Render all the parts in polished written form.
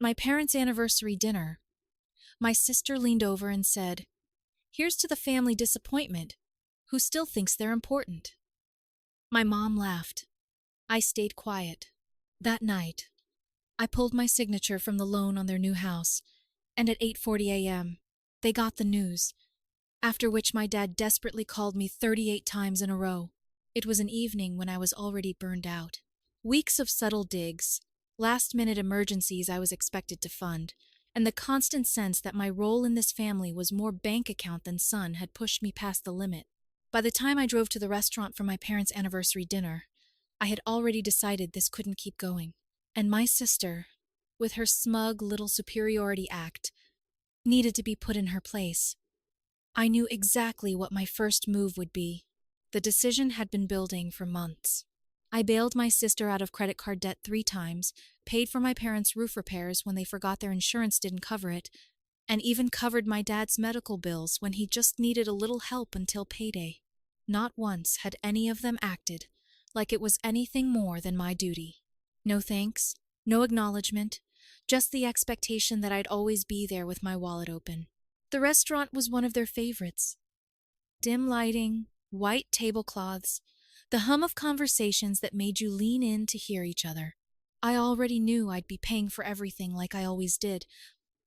my parents' anniversary dinner, my sister leaned over and said, "Here's to the family disappointment, who still thinks they're important." My mom laughed. I stayed quiet. That night, I pulled my signature from the loan on their new house, and at 8:40 a.m., they got the news, after which my dad desperately called me 38 times in a row. It was an evening when I was already burned out. Weeks of subtle digs, last-minute emergencies I was expected to fund, and the constant sense that my role in this family was more bank account than son had pushed me past the limit. By the time I drove to the restaurant for my parents' anniversary dinner, I had already decided this couldn't keep going. And my sister, with her smug little superiority act, needed to be put in her place. I knew exactly what my first move would be. The decision had been building for months. I bailed my sister out of credit card debt 3 times, paid for my parents' roof repairs when they forgot their insurance didn't cover it, and even covered my dad's medical bills when he just needed a little help until payday. Not once had any of them acted like it was anything more than my duty. No thanks, no acknowledgement, just the expectation that I'd always be there with my wallet open. The restaurant was one of their favorites. Dim lighting, white tablecloths, the hum of conversations that made you lean in to hear each other. I already knew I'd be paying for everything like I always did,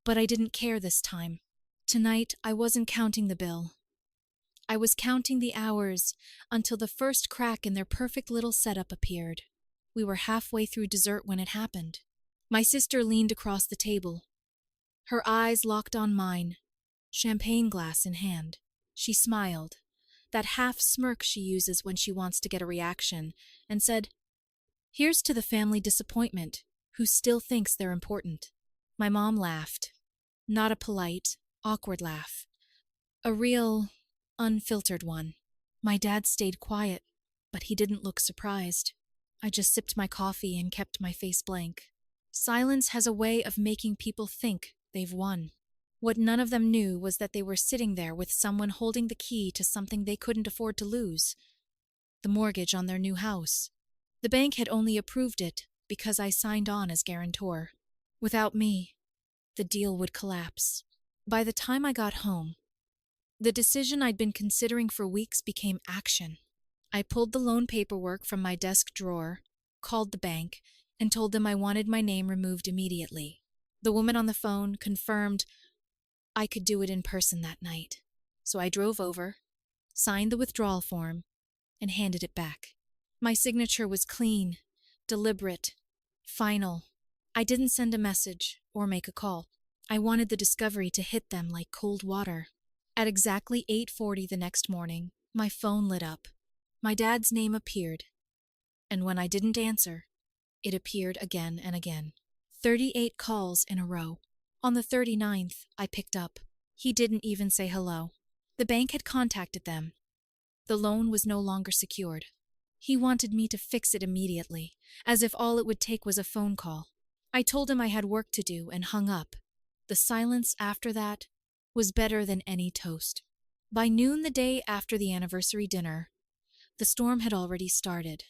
but I didn't care this time. Tonight, I wasn't counting the bill. I was counting the hours until the first crack in their perfect little setup appeared. We were halfway through dessert when it happened. My sister leaned across the table. Her eyes locked on mine, champagne glass in hand. She smiled, that half smirk she uses when she wants to get a reaction, and said, "Here's to the family disappointment, who still thinks they're important." My mom laughed. Not a polite, awkward laugh. A real, unfiltered one. My dad stayed quiet, but he didn't look surprised. I just sipped my coffee and kept my face blank. Silence has a way of making people think they've won. What none of them knew was that they were sitting there with someone holding the key to something they couldn't afford to lose. The mortgage on their new house. The bank had only approved it because I signed on as guarantor. Without me, the deal would collapse. By the time I got home, the decision I'd been considering for weeks became action. I pulled the loan paperwork from my desk drawer, called the bank, and told them I wanted my name removed immediately. The woman on the phone confirmed I could do it in person that night. So I drove over, signed the withdrawal form, and handed it back. My signature was clean, deliberate, final. I didn't send a message or make a call. I wanted the discovery to hit them like cold water. At exactly 8:40 the next morning, my phone lit up. My dad's name appeared, and when I didn't answer, it appeared again and again. 38 calls in a row. On the 39th, I picked up. He didn't even say hello. The bank had contacted them. The loan was no longer secured. He wanted me to fix it immediately, as if all it would take was a phone call. I told him I had work to do and hung up. The silence after that was better than any toast. By noon the day after the anniversary dinner, the storm had already started.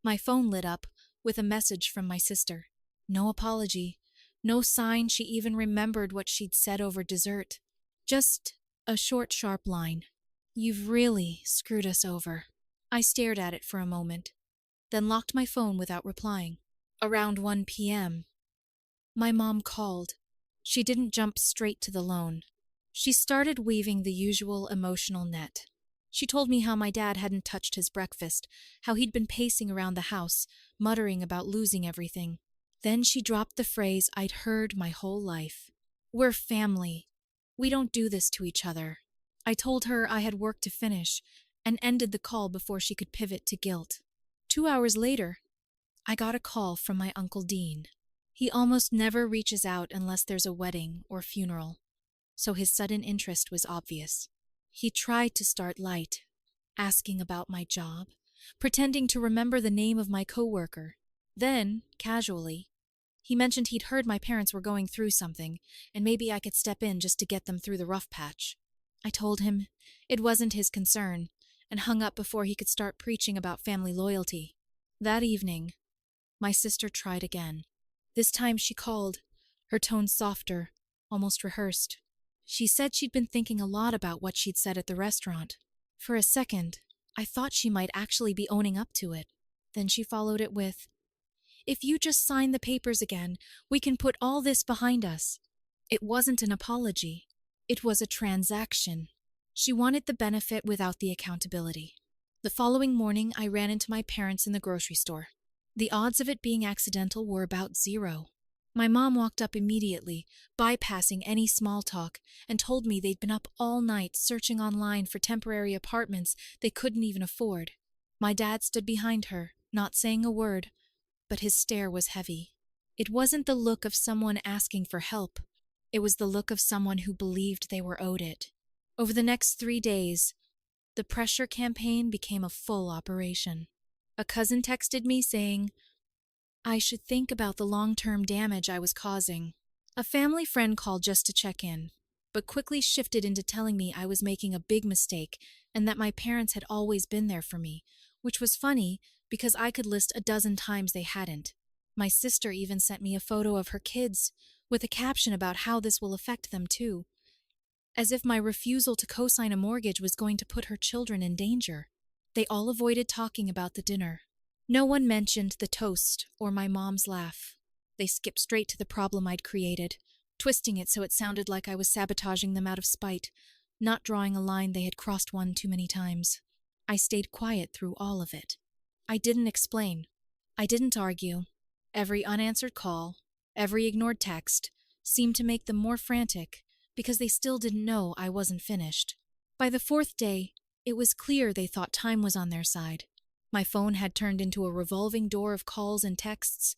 My phone lit up with a message from my sister. No apology, no sign she even remembered what she'd said over dessert. Just a short, sharp line. "You've really screwed us over." I stared at it for a moment, then locked my phone without replying. Around 1 p.m., my mom called. She didn't jump straight to the loan. She started weaving the usual emotional net. She told me how my dad hadn't touched his breakfast, how he'd been pacing around the house, muttering about losing everything. Then she dropped the phrase I'd heard my whole life. "We're family. We don't do this to each other." I told her I had work to finish, and ended the call before she could pivot to guilt. 2 hours later, I got a call from my Uncle Dean. He almost never reaches out unless there's a wedding or funeral, so his sudden interest was obvious. He tried to start light, asking about my job, pretending to remember the name of my coworker. Then, casually, he mentioned he'd heard my parents were going through something, and maybe I could step in just to get them through the rough patch. I told him it wasn't his concern, and hung up before he could start preaching about family loyalty. That evening, my sister tried again. This time she called, her tone softer, almost rehearsed. She said she'd been thinking a lot about what she'd said at the restaurant. For a second, I thought she might actually be owning up to it. Then she followed it with, "If you just sign the papers again, we can put all this behind us." It wasn't an apology. It was a transaction. She wanted the benefit without the accountability. The following morning, I ran into my parents in the grocery store. The odds of it being accidental were about 0. My mom walked up immediately, bypassing any small talk, and told me they'd been up all night searching online for temporary apartments they couldn't even afford. My dad stood behind her, not saying a word, but his stare was heavy. It wasn't the look of someone asking for help. It was the look of someone who believed they were owed it. Over the next 3 days, the pressure campaign became a full operation. A cousin texted me saying, "I should think about the long-term damage I was causing." A family friend called just to check in, but quickly shifted into telling me I was making a big mistake and that my parents had always been there for me, which was funny because I could list a dozen times they hadn't. My sister even sent me a photo of her kids with a caption about how this will affect them too, as if my refusal to co-sign a mortgage was going to put her children in danger. They all avoided talking about the dinner. No one mentioned the toast or my mom's laugh. They skipped straight to the problem I'd created, twisting it so it sounded like I was sabotaging them out of spite, not drawing a line they had crossed one too many times. I stayed quiet through all of it. I didn't explain. I didn't argue. Every unanswered call, every ignored text, seemed to make them more frantic because they still didn't know I wasn't finished. By the 4th day, it was clear they thought time was on their side. My phone had turned into a revolving door of calls and texts,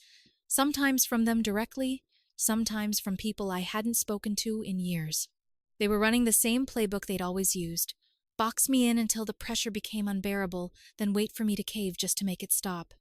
sometimes from them directly, sometimes from people I hadn't spoken to in years. They were running the same playbook they'd always used: box me in until the pressure became unbearable, then wait for me to cave just to make it stop.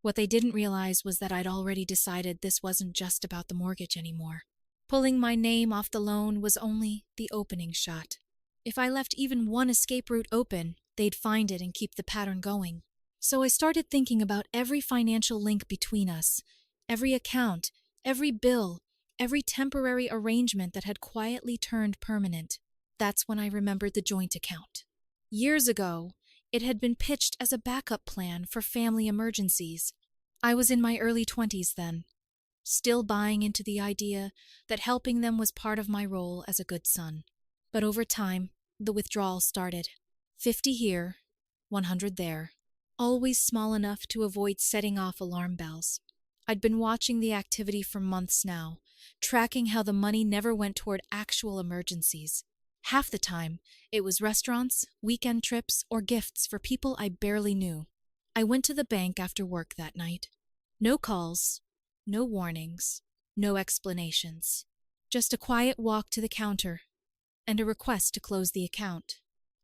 What they didn't realize was that I'd already decided this wasn't just about the mortgage anymore. Pulling my name off the loan was only the opening shot. If I left even one escape route open, they'd find it and keep the pattern going. So I started thinking about every financial link between us, every account, every bill, every temporary arrangement that had quietly turned permanent. That's when I remembered the joint account. Years ago, it had been pitched as a backup plan for family emergencies. I was in my early 20s then, still buying into the idea that helping them was part of my role as a good son. But over time, the withdrawal started. 50 here, 100 there, always small enough to avoid setting off alarm bells. I'd been watching the activity for months now, tracking how the money never went toward actual emergencies. Half the time, it was restaurants, weekend trips, or gifts for people I barely knew. I went to the bank after work that night. No calls, no warnings, no explanations. Just a quiet walk to the counter and a request to close the account.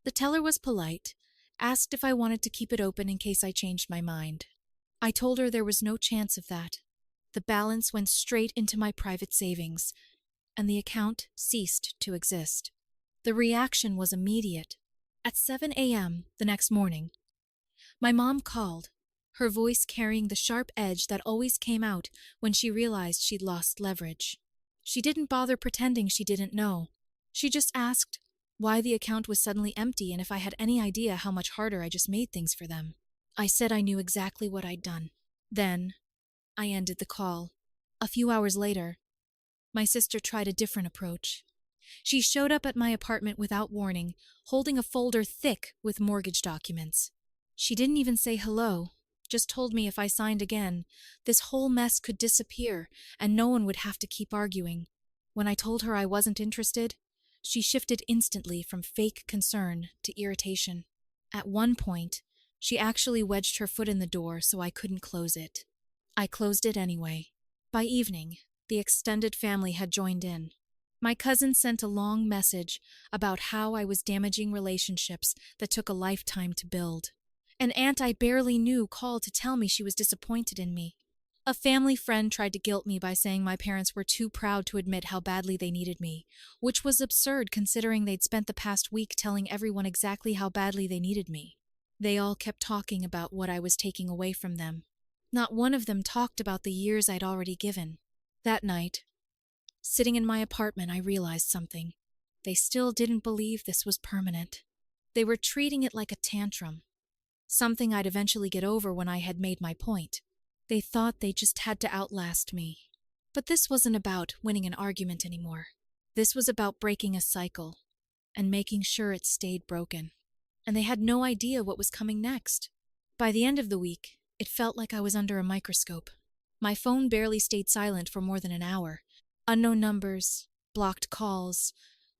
The teller was polite, asked if I wanted to keep it open in case I changed my mind. I told her there was no chance of that. The balance went straight into my private savings, and the account ceased to exist. The reaction was immediate. At 7 a.m. the next morning, my mom called, her voice carrying the sharp edge that always came out when she realized she'd lost leverage. She didn't bother pretending she didn't know. She just asked why the account was suddenly empty and if I had any idea how much harder I just made things for them. I said I knew exactly what I'd done. Then, I ended the call. A few hours later, my sister tried a different approach. She showed up at my apartment without warning, holding a folder thick with mortgage documents. She didn't even say hello, just told me if I signed again, this whole mess could disappear and no one would have to keep arguing. When I told her I wasn't interested, she shifted instantly from fake concern to irritation. At one point, she actually wedged her foot in the door so I couldn't close it. I closed it anyway. By evening, the extended family had joined in. My cousin sent a long message about how I was damaging relationships that took a lifetime to build. An aunt I barely knew called to tell me she was disappointed in me. A family friend tried to guilt me by saying my parents were too proud to admit how badly they needed me, which was absurd considering they'd spent the past week telling everyone exactly how badly they needed me. They all kept talking about what I was taking away from them. Not one of them talked about the years I'd already given. That night, Sitting in my apartment, I realized something. They still didn't believe this was permanent. They were treating it like a tantrum, something I'd eventually get over when I had made my point. They thought they just had to outlast me. But this wasn't about winning an argument anymore. This was about breaking a cycle and making sure it stayed broken. And they had no idea what was coming next. By the end of the week, it felt like I was under a microscope. My phone barely stayed silent for more than an hour. Unknown numbers, blocked calls,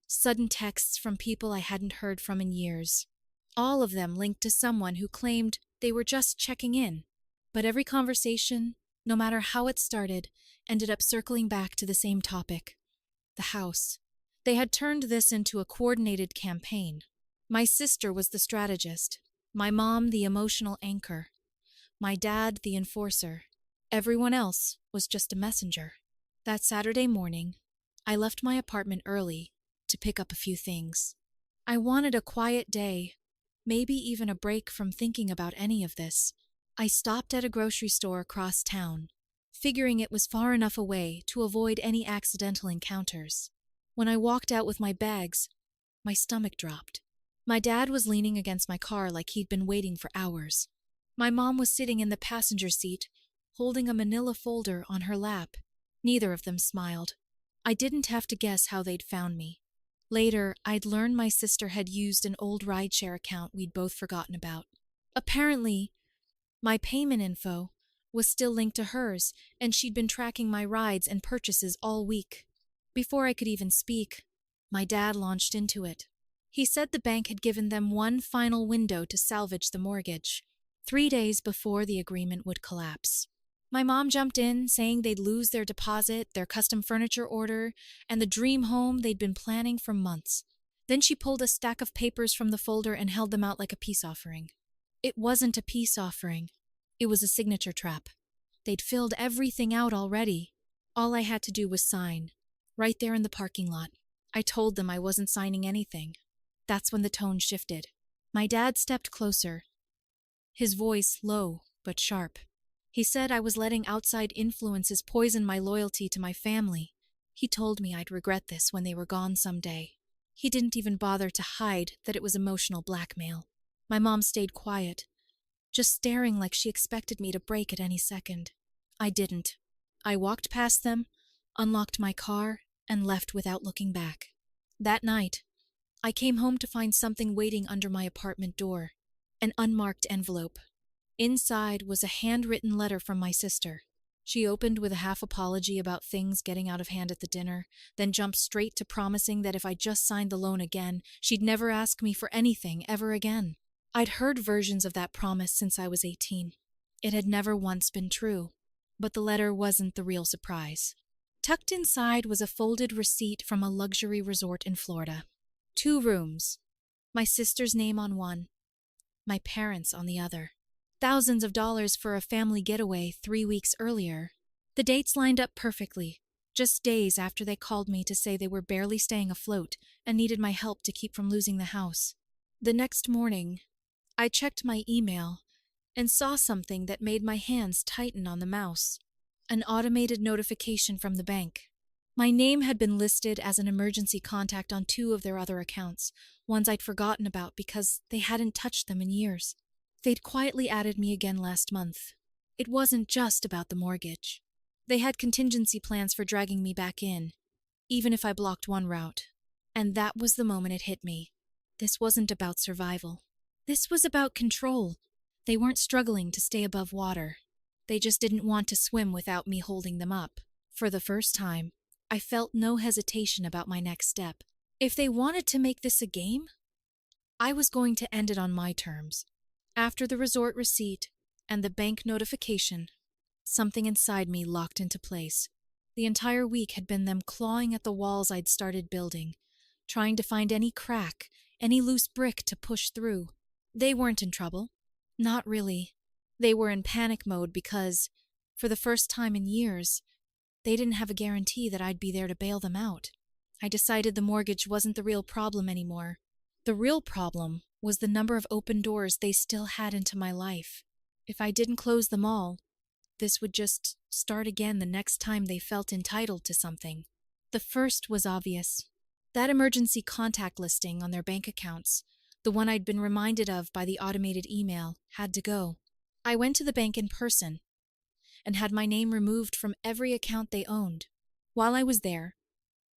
sudden texts from people I hadn't heard from in years. All of them linked to someone who claimed they were just checking in. But every conversation, no matter how it started, ended up circling back to the same topic: the house. They had turned this into a coordinated campaign. My sister was the strategist, my mom the emotional anchor, my dad the enforcer. Everyone else was just a messenger. That Saturday morning, I left my apartment early to pick up a few things. I wanted a quiet day, maybe even a break from thinking about any of this. I stopped at a grocery store across town, figuring it was far enough away to avoid any accidental encounters. When I walked out with my bags, my stomach dropped. My dad was leaning against my car like he'd been waiting for hours. My mom was sitting in the passenger seat, holding a manila folder on her lap. Neither of them smiled. I didn't have to guess how they'd found me. Later, I'd learned my sister had used an old rideshare account we'd both forgotten about. Apparently, my payment info was still linked to hers, and she'd been tracking my rides and purchases all week. Before I could even speak, my dad launched into it. He said the bank had given them one final window to salvage the mortgage, 3 days before the agreement would collapse. My mom jumped in, saying they'd lose their deposit, their custom furniture order, and the dream home they'd been planning for months. Then she pulled a stack of papers from the folder and held them out like a peace offering. It wasn't a peace offering. It was a signature trap. They'd filled everything out already. All I had to do was sign, right there in the parking lot. I told them I wasn't signing anything. That's when the tone shifted. My dad stepped closer, his voice low but sharp. He said I was letting outside influences poison my loyalty to my family. He told me I'd regret this when they were gone someday. He didn't even bother to hide that it was emotional blackmail. My mom stayed quiet, just staring like she expected me to break at any second. I didn't. I walked past them, unlocked my car, and left without looking back. That night, I came home to find something waiting under my apartment door, an unmarked envelope. Inside was a handwritten letter from my sister. She opened with a half apology about things getting out of hand at the dinner, then jumped straight to promising that if I just signed the loan again, she'd never ask me for anything ever again. I'd heard versions of that promise since I was 18. It had never once been true, but the letter wasn't the real surprise. Tucked inside was a folded receipt from a luxury resort in Florida. 2 rooms, my sister's name on one, my parents on the other. Thousands of dollars for a family getaway 3 weeks earlier. The dates lined up perfectly, just days after they called me to say they were barely staying afloat and needed my help to keep from losing the house. The next morning, I checked my email and saw something that made my hands tighten on the mouse. An automated notification from the bank. My name had been listed as an emergency contact on 2 of their other accounts, ones I'd forgotten about because they hadn't touched them in years. They'd quietly added me again last month. It wasn't just about the mortgage. They had contingency plans for dragging me back in, even if I blocked one route. And that was the moment it hit me. This wasn't about survival. This was about control. They weren't struggling to stay above water. They just didn't want to swim without me holding them up. For the first time, I felt no hesitation about my next step. If they wanted to make this a game, I was going to end it on my terms. After the resort receipt and the bank notification, something inside me locked into place. The entire week had been them clawing at the walls I'd started building, trying to find any crack, any loose brick to push through. They weren't in trouble. Not really. They were in panic mode because, for the first time in years, they didn't have a guarantee that I'd be there to bail them out. I decided the mortgage wasn't the real problem anymore. The real problem was the number of open doors they still had into my life. If I didn't close them all, this would just start again the next time they felt entitled to something. The first was obvious. That emergency contact listing on their bank accounts, the one I'd been reminded of by the automated email, had to go. I went to the bank in person and had my name removed from every account they owned. While I was there,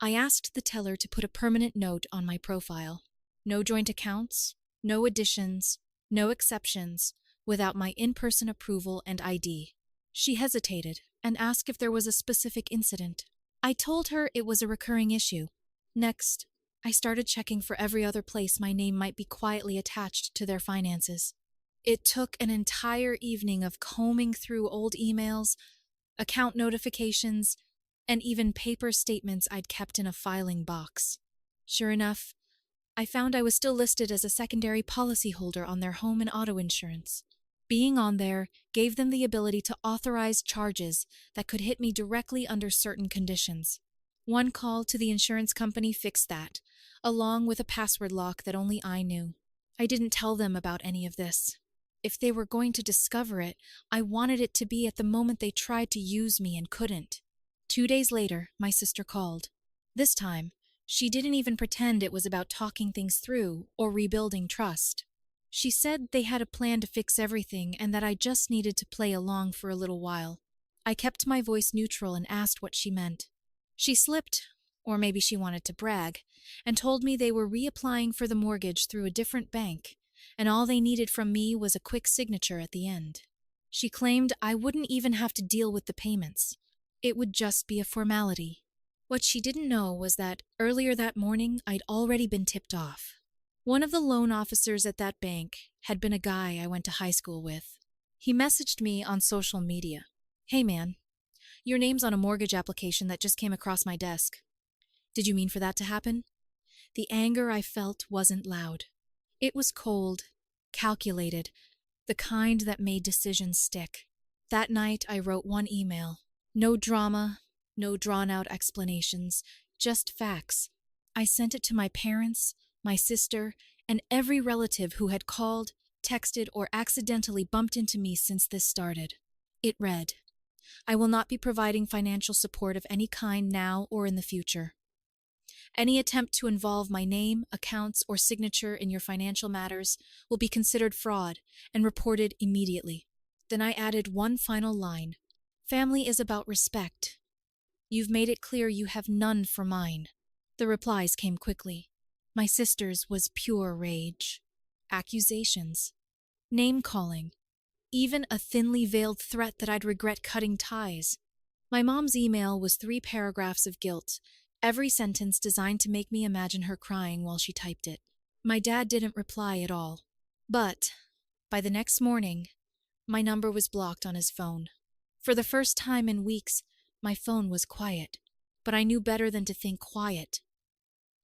I asked the teller to put a permanent note on my profile. No joint accounts, no additions, no exceptions, without my in-person approval and ID. She hesitated and asked if there was a specific incident. I told her it was a recurring issue. Next, I started checking for every other place my name might be quietly attached to their finances. It took an entire evening of combing through old emails, account notifications, and even paper statements I'd kept in a filing box. Sure enough, I found I was still listed as a secondary policyholder on their home and auto insurance. Being on there gave them the ability to authorize charges that could hit me directly under certain conditions. One call to the insurance company fixed that, along with a password lock that only I knew. I didn't tell them about any of this. If they were going to discover it, I wanted it to be at the moment they tried to use me and couldn't. 2 days later, my sister called. This time, she didn't even pretend it was about talking things through or rebuilding trust. She said they had a plan to fix everything and that I just needed to play along for a little while. I kept my voice neutral and asked what she meant. She slipped, or maybe she wanted to brag, and told me they were reapplying for the mortgage through a different bank, and all they needed from me was a quick signature at the end. She claimed I wouldn't even have to deal with the payments. It would just be a formality. What she didn't know was that earlier that morning I'd already been tipped off. One of the loan officers at that bank had been a guy I went to high school with. He messaged me on social media. "Hey man, your name's on a mortgage application that just came across my desk. Did you mean for that to happen?" The anger I felt wasn't loud. It was cold, calculated, the kind that made decisions stick. That night I wrote one email. No drama, no drawn-out explanations, just facts. I sent it to my parents, my sister, and every relative who had called, texted, or accidentally bumped into me since this started. It read, "I will not be providing financial support of any kind now or in the future. Any attempt to involve my name, accounts, or signature in your financial matters will be considered fraud and reported immediately." Then I added one final line. "Family is about respect. You've made it clear you have none for mine." The replies came quickly. My sister's was pure rage. Accusations. Name-calling. Even a thinly veiled threat that I'd regret cutting ties. My mom's email was 3 paragraphs of guilt, every sentence designed to make me imagine her crying while she typed it. My dad didn't reply at all. But by the next morning, my number was blocked on his phone. For the first time in weeks, my phone was quiet, but I knew better than to think quiet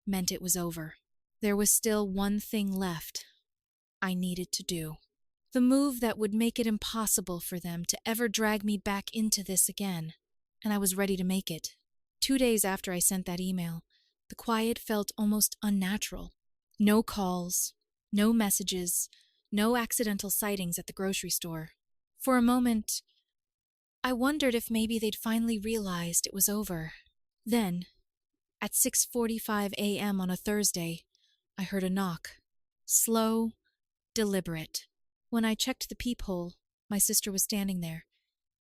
meant it was over. There was still one thing left I needed to do. The move that would make it impossible for them to ever drag me back into this again, and I was ready to make it. 2 days after I sent that email, the quiet felt almost unnatural. No calls, no messages, no accidental sightings at the grocery store. For a moment, I wondered if maybe they'd finally realized it was over. Then, at 6:45 a.m. on a Thursday, I heard a knock. Slow, deliberate. When I checked the peephole, my sister was standing there,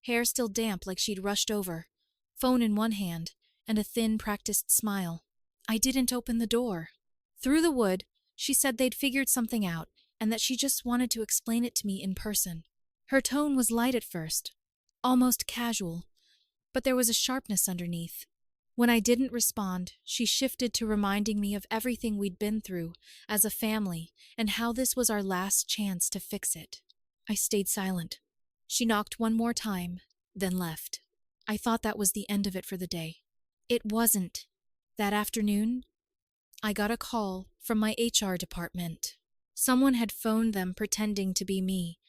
hair still damp like she'd rushed over, phone in one hand, and a thin, practiced smile. I didn't open the door. Through the wood, she said they'd figured something out and that she just wanted to explain it to me in person. Her tone was light at first, almost casual, but there was a sharpness underneath. When I didn't respond, she shifted to reminding me of everything we'd been through as a family and how this was our last chance to fix it. I stayed silent. She knocked one more time, then left. I thought that was the end of it for the day. It wasn't. That afternoon, I got a call from my HR department. Someone had phoned them pretending to be me,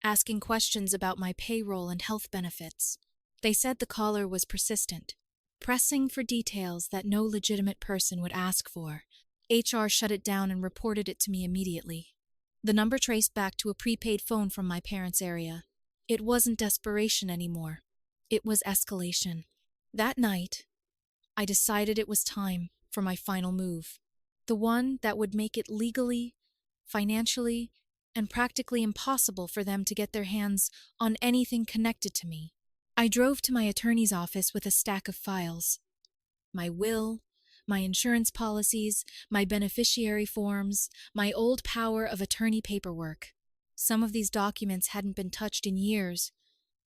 asking questions about my payroll and health benefits. They said the caller was persistent, pressing for details that no legitimate person would ask for. HR shut it down and reported it to me immediately. The number traced back to a prepaid phone from my parents' area. It wasn't desperation anymore. It was escalation. That night, I decided it was time for my final move. The one that would make it legally, financially, and practically impossible for them to get their hands on anything connected to me. I drove to my attorney's office with a stack of files. My will, my insurance policies, my beneficiary forms, my old power of attorney paperwork. Some of these documents hadn't been touched in years,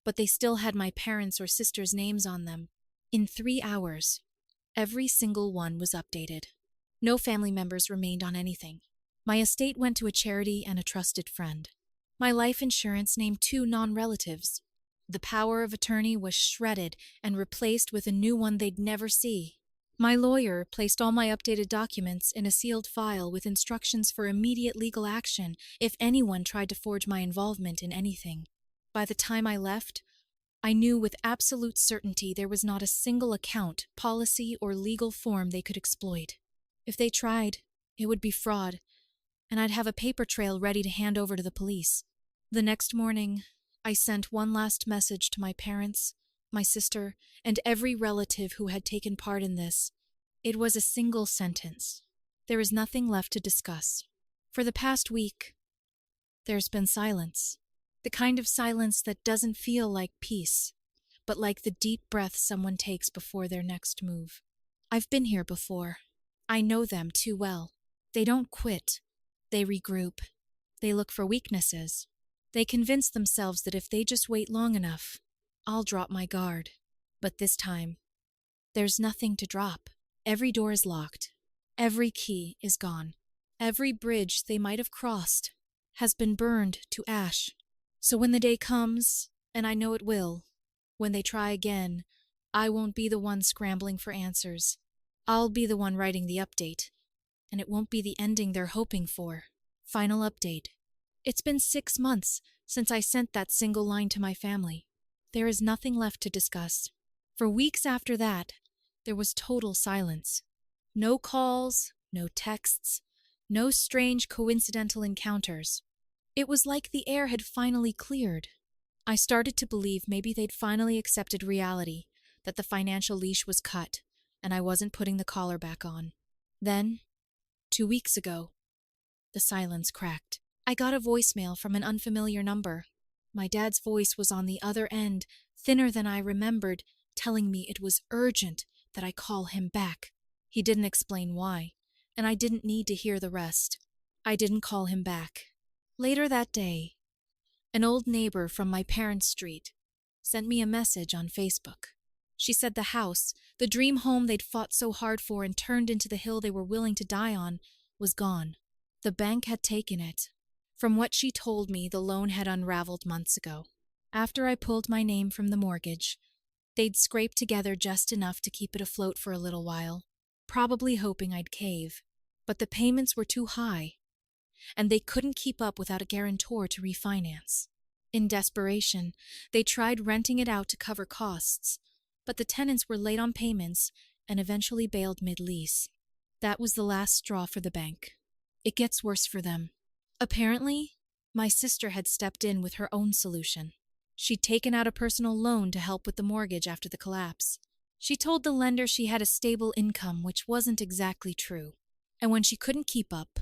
but they still had my parents' or sisters' names on them. In 3 hours, every single one was updated. No family members remained on anything. My estate went to a charity and a trusted friend. My life insurance named 2 non-relatives. The power of attorney was shredded and replaced with a new one they'd never see. My lawyer placed all my updated documents in a sealed file with instructions for immediate legal action if anyone tried to forge my involvement in anything. By the time I left, I knew with absolute certainty there was not a single account, policy, or legal form they could exploit. If they tried, it would be fraud, and I'd have a paper trail ready to hand over to the police. The next morning, I sent one last message to my parents, my sister, and every relative who had taken part in this. It was a single sentence. There is nothing left to discuss. For the past week, there's been silence. The kind of silence that doesn't feel like peace, but like the deep breath someone takes before their next move. I've been here before. I know them too well. They don't quit. They regroup. They look for weaknesses. They convince themselves that if they just wait long enough, I'll drop my guard. But this time, there's nothing to drop. Every door is locked. Every key is gone. Every bridge they might have crossed has been burned to ash. So when the day comes, and I know it will, when they try again, I won't be the one scrambling for answers. I'll be the one writing the update, and it won't be the ending they're hoping for. Final update. It's been 6 months since I sent that single line to my family. There is nothing left to discuss. For weeks after that, there was total silence. No calls, no texts, no strange coincidental encounters. It was like the air had finally cleared. I started to believe maybe they'd finally accepted reality, that the financial leash was cut, and I wasn't putting the collar back on. Then, 2 weeks ago, the silence cracked. I got a voicemail from an unfamiliar number. My dad's voice was on the other end, thinner than I remembered, telling me it was urgent that I call him back. He didn't explain why, and I didn't need to hear the rest. I didn't call him back. Later that day, an old neighbor from my parents' street sent me a message on Facebook. She said the house, the dream home they'd fought so hard for and turned into the hill they were willing to die on, was gone. The bank had taken it. From what she told me, the loan had unraveled months ago. After I pulled my name from the mortgage, they'd scraped together just enough to keep it afloat for a little while, probably hoping I'd cave. But the payments were too high, and they couldn't keep up without a guarantor to refinance. In desperation, they tried renting it out to cover costs, but the tenants were late on payments and eventually bailed mid-lease. That was the last straw for the bank. It gets worse for them. Apparently, my sister had stepped in with her own solution. She'd taken out a personal loan to help with the mortgage after the collapse. She told the lender she had a stable income, which wasn't exactly true. And when she couldn't keep up,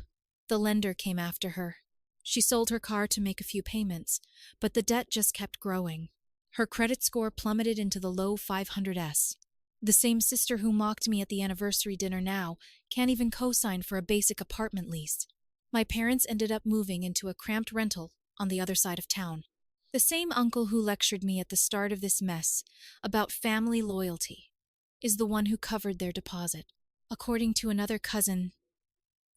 the lender came after her. She sold her car to make a few payments, but the debt just kept growing. Her credit score plummeted into the low 500s. The same sister who mocked me at the anniversary dinner now can't even co-sign for a basic apartment lease. My parents ended up moving into a cramped rental on the other side of town. The same uncle who lectured me at the start of this mess about family loyalty is the one who covered their deposit. According to another cousin,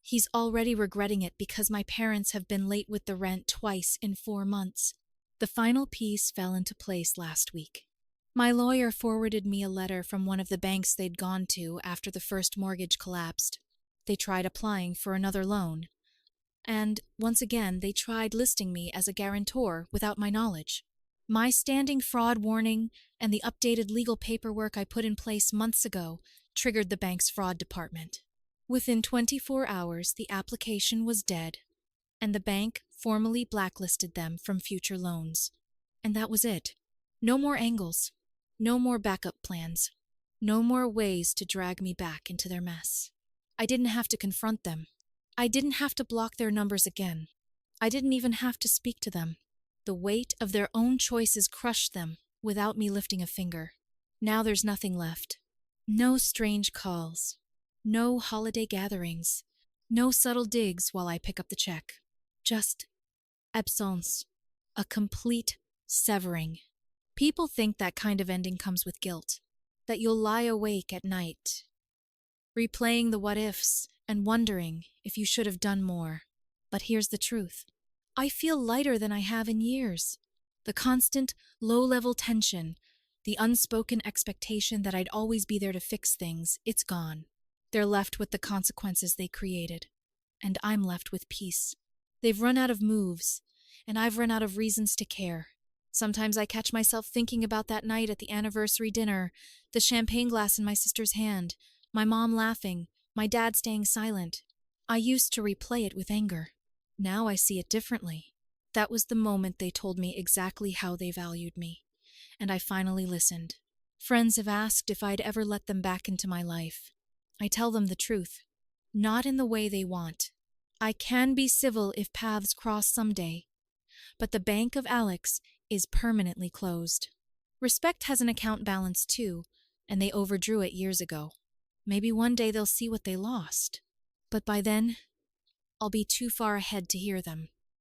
he's already regretting it because my parents have been late with the rent twice in 4 months. The final piece fell into place last week. My lawyer forwarded me a letter from one of the banks they'd gone to after the first mortgage collapsed. They tried applying for another loan. And, once again, they tried listing me as a guarantor without my knowledge. My standing fraud warning and the updated legal paperwork I put in place months ago triggered the bank's fraud department. Within 24 hours, the application was dead, and the bank formally blacklisted them from future loans. And that was it. No more angles. No more backup plans. No more ways to drag me back into their mess. I didn't have to confront them. I didn't have to block their numbers again. I didn't even have to speak to them. The weight of their own choices crushed them without me lifting a finger. Now there's nothing left. No strange calls. No holiday gatherings. No subtle digs while I pick up the check. Just absence. A complete severing. People think that kind of ending comes with guilt. That you'll lie awake at night, replaying the what-ifs and wondering if you should have done more. But here's the truth. I feel lighter than I have in years. The constant, low-level tension, the unspoken expectation that I'd always be there to fix things, it's gone. They're left with the consequences they created, and I'm left with peace. They've run out of moves, and I've run out of reasons to care. Sometimes I catch myself thinking about that night at the anniversary dinner, the champagne glass in my sister's hand, my mom laughing, my dad staying silent. I used to replay it with anger. Now I see it differently. That was the moment they told me exactly how they valued me, and I finally listened. Friends have asked if I'd ever let them back into my life. I tell them the truth, not in the way they want. I can be civil if paths cross someday, but the Bank of Alex is permanently closed. Respect has an account balance too, and they overdrew it years ago. Maybe one day they'll see what they lost, but by then, I'll be too far ahead to hear them.